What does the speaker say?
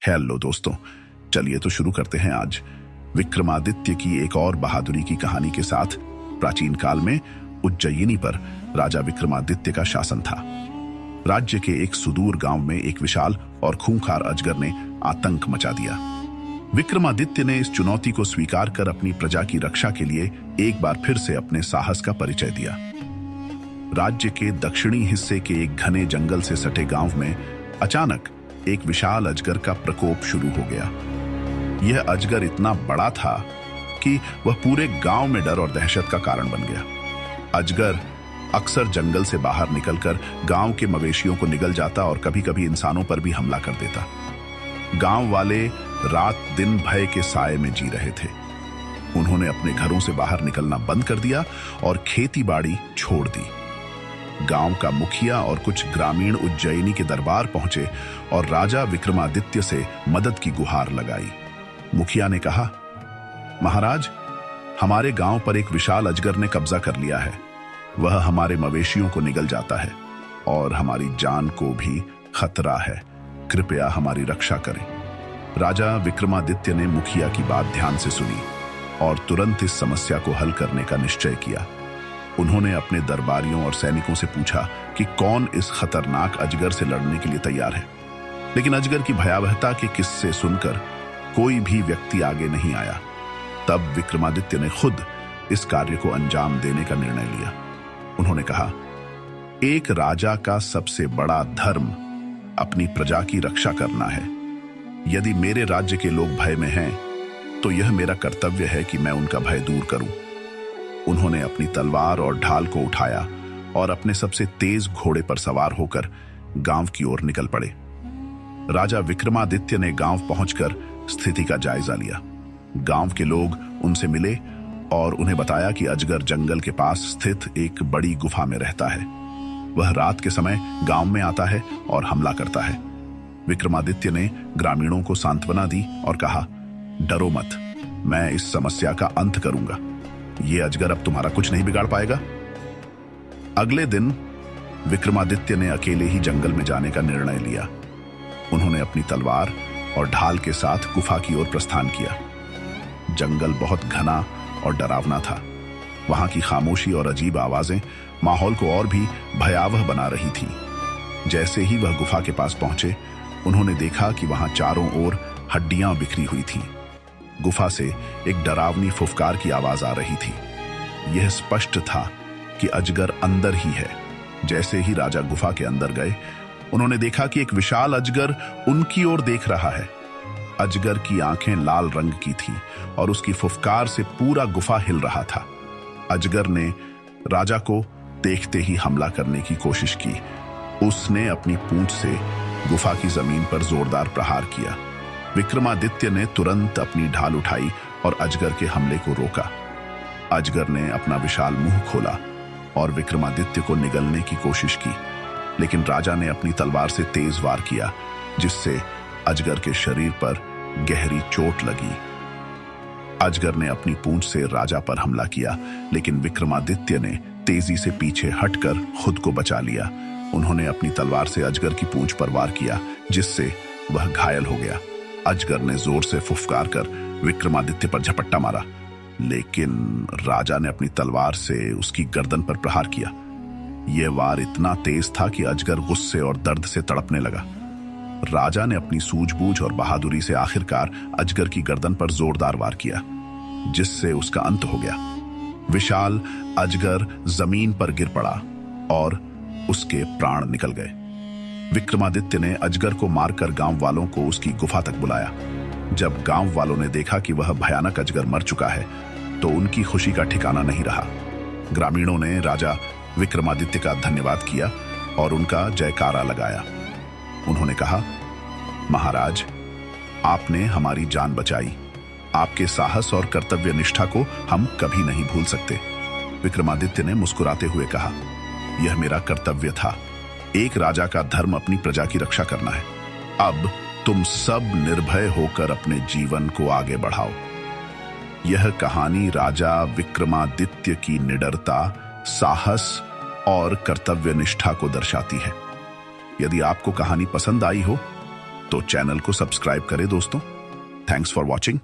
Hello दोस्तों, चलिए तो शुरू करते हैं आज विक्रमादित्य की एक और बहादुरी की कहानी के साथ। प्राचीन काल में उज्जयिनी पर राजा विक्रमादित्य का शासन था। राज्य के एक सुदूर गांव में एक विशाल और खूंखार अजगर ने आतंक मचा दिया। विक्रमादित्य ने इस चुनौती को स्वीकार कर अपनी प्रजा की रक्षा के लिए एक बार फिर से अपने साहस का परिचय दिया। राज्य के दक्षिणी हिस्से के एक घने जंगल से सटे गांव में अचानक एक विशाल अजगर का प्रकोप शुरू हो गया। यह अजगर इतना बड़ा था कि वह पूरे गांव में डर और दहशत का कारण बन गया। अजगर अक्सर जंगल से बाहर निकलकर गांव के मवेशियों को निगल जाता और कभी-कभी इंसानों पर भी हमला कर देता। गांव वाले रात दिन भय के साए में जी रहे थे। उन्होंने अपने घरों से बाहर निकलना बंद कर दिया और खेती बाड़ी छोड़ दी। गांव का मुखिया और कुछ ग्रामीण उज्जयिनी के दरबार पहुंचे और राजा विक्रमादित्य से मदद की गुहार लगाई। मुखिया ने कहा, महाराज, हमारे गांव पर एक विशाल अजगर ने कब्जा कर लिया है। वह हमारे मवेशियों को निगल जाता है और हमारी जान को भी खतरा है। कृपया हमारी रक्षा करें। राजा विक्रमादित्य ने मुखिया की बात ध्यान से सुनी और तुरंत इस समस्या को हल करने का निश्चय किया। उन्होंने अपने दरबारियों और सैनिकों से पूछा कि कौन इस खतरनाक अजगर से लड़ने के लिए तैयार है। लेकिन अजगर की भयावहता के किस्से सुनकर कोई भी व्यक्ति आगे नहीं आया। तब विक्रमादित्य ने खुद इस कार्य को अंजाम देने का निर्णय लिया। उन्होंने कहा, एक राजा का सबसे बड़ा धर्म अपनी प्रजा की रक्षा करना है। यदि मेरे राज्य के लोग भय में हैं, तो यह मेरा कर्तव्य है कि मैं उनका भय दूर करूं। उन्होंने अपनी तलवार और ढाल को उठाया और अपने सबसे तेज घोड़े पर सवार होकर गांव की ओर निकल पड़े। राजा विक्रमादित्य ने गांव पहुंचकर स्थिति का जायजा लिया। गांव के लोग उनसे मिले और उन्हें बताया कि अजगर जंगल के पास स्थित एक बड़ी गुफा में रहता है। वह रात के समय गांव में आता है और हमला करता है। विक्रमादित्य ने ग्रामीणों को सांत्वना दी और कहा, डरो मत, मैं इस समस्या का अंत करूंगा। ये अजगर अब तुम्हारा कुछ नहीं बिगाड़ पाएगा। अगले दिन विक्रमादित्य ने अकेले ही जंगल में जाने का निर्णय लिया। उन्होंने अपनी तलवार और ढाल के साथ गुफा की ओर प्रस्थान किया। जंगल बहुत घना और डरावना था। वहां की खामोशी और अजीब आवाजें माहौल को और भी भयावह बना रही थी। जैसे ही वह गुफा के पास पहुंचे, उन्होंने देखा कि वहां चारों ओर हड्डियां बिखरी हुई थीं। गुफा से एक डरावनी फुफकार की आवाज आ रही थी। यह स्पष्ट था कि अजगर अंदर ही है। जैसे ही राजा गुफा के अंदर गए, उन्होंने देखा कि एक विशाल अजगर उनकी ओर देख रहा है। अजगर की आंखें लाल रंग की थीं और उसकी फुफकार से पूरा गुफा हिल रहा था। अजगर ने राजा को देखते ही हमला करने की कोशिश की। उसने अपनी पूंछ से गुफा की जमीन पर जोरदार प्रहार किया। विक्रमादित्य ने तुरंत अपनी ढाल उठाई और अजगर के हमले को रोका। अजगर ने अपना विशाल मुंह खोला और विक्रमादित्य को निगलने की कोशिश की, लेकिन राजा ने अपनी तलवार से तेज वार किया, जिससे अजगर के शरीर पर गहरी चोट लगी। अजगर ने अपनी पूंछ से राजा पर हमला किया, लेकिन विक्रमादित्य ने तेजी से पीछे हटकर खुद को बचा लिया। उन्होंने अपनी तलवार से अजगर की पूंछ पर वार किया, जिससे वह घायल हो गया। अजगर ने जोर से फुफकार कर विक्रमादित्य पर झपट्टा मारा, लेकिन राजा ने अपनी तलवार से उसकी गर्दन पर प्रहार किया। यह वार इतना तेज था कि अजगर गुस्से और दर्द से तड़पने लगा। राजा ने अपनी सूझबूझ और बहादुरी से आखिरकार अजगर की गर्दन पर जोरदार वार किया, जिससे उसका अंत हो गया। विशाल अजगर जमीन पर गिर पड़ा और उसके प्राण निकल गए। विक्रमादित्य ने अजगर को मारकर गांव वालों को उसकी गुफा तक बुलाया। जब गांव वालों ने देखा कि वह भयानक अजगर मर चुका है, तो उनकी खुशी का ठिकाना नहीं रहा। ग्रामीणों ने राजा विक्रमादित्य का धन्यवाद किया और उनका जयकारा लगाया। उन्होंने कहा, महाराज, आपने हमारी जान बचाई। आपके साहस और कर्तव्य निष्ठा को हम कभी नहीं भूल सकते। विक्रमादित्य ने मुस्कुराते हुए कहा, यह मेरा कर्तव्य था। एक राजा का धर्म अपनी प्रजा की रक्षा करना है। अब तुम सब निर्भय होकर अपने जीवन को आगे बढ़ाओ। यह कहानी राजा विक्रमादित्य की निडरता, साहस और कर्तव्य निष्ठा को दर्शाती है। यदि आपको कहानी पसंद आई हो तो चैनल को सब्सक्राइब करें दोस्तों। Thanks for watching.